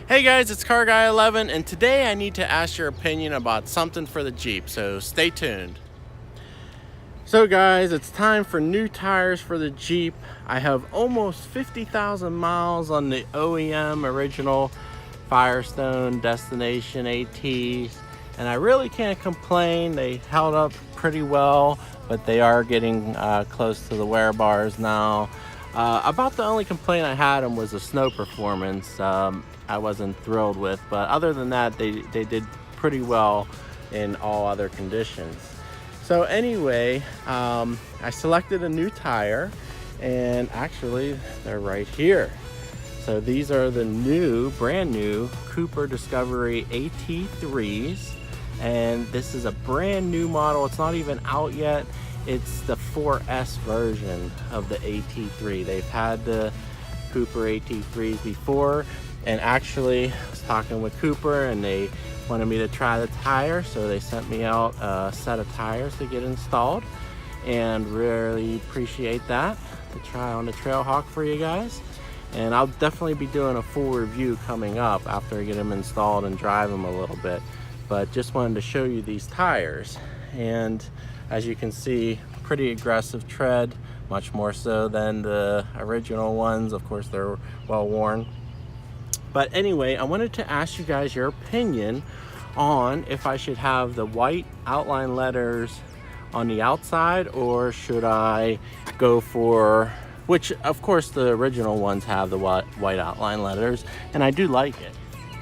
Hey guys, it's Car Guy 11, and today I need to ask your opinion about something for the Jeep, so stay tuned. So guys, it's time for new tires for the Jeep. I have almost 50,000 miles on the OEM original Firestone Destination ATs, and I really can't complain. They held up pretty well, but they are getting close to the wear bars now. About the only complaint I had was the snow performance. I wasn't thrilled with, but other than that, they did pretty well in all other conditions. So anyway, I selected a new tire, and actually they're right here. So these are the brand new Cooper Discovery AT3s, and this is a brand new model. It's not even out yet. It's the 4S version of the AT3. They've had the Cooper AT3s before, and actually I was talking with Cooper and they wanted me to try the tire, so they sent me out a set of tires to get installed, and really appreciate that, to try on the Trailhawk for you guys. And I'll definitely be doing a full review coming up after I get them installed and drive them a little bit, but just wanted to show you these tires. And as you can see, pretty aggressive tread, much more so than the original ones. Of course, they're well worn. But anyway, I wanted to ask you guys your opinion on if I should have the white outline letters on the outside, or should I go for, which of course the original ones have the white outline letters, and I do like it.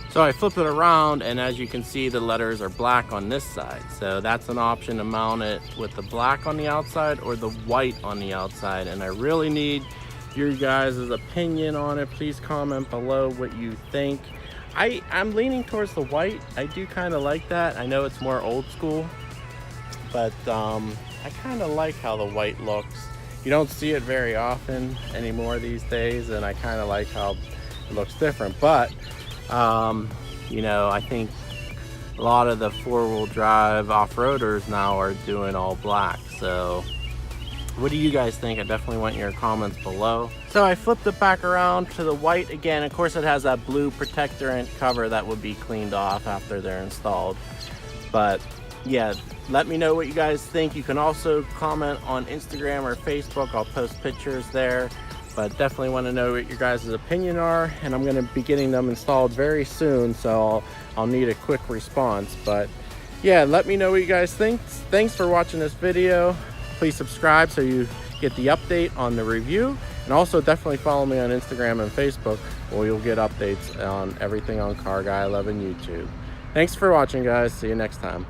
So I flip it around, and as you can see, the letters are black on this side. So that's an option to mount it with the black on the outside or the white on the outside. And I really need your guys' opinion on it. Please comment below what you think. I'm leaning towards the white. I do kind of like that. I know it's more old school, but I kind of like how the white looks. You don't see it very often anymore these days, and I kind of like how it looks different. But you know, I think a lot of the four-wheel drive off-roaders now are doing all black. So what do you guys think? I definitely want your comments below. So I flipped it back around to the white again. Of course, it has that blue protectorant cover that would be cleaned off after they're installed. But yeah, let me know what you guys think. You can also comment on Instagram or Facebook. I'll post pictures there. But definitely want to know what your guys' opinion are, and I'm going to be getting them installed very soon, so I'll need a quick response. But yeah, let me know what you guys think. Thanks for watching this video. Please subscribe so you get the update on the review, and also definitely follow me on Instagram and Facebook, where you'll get updates on everything on Car Guy 11 YouTube. Thanks for watching, guys. See you next time.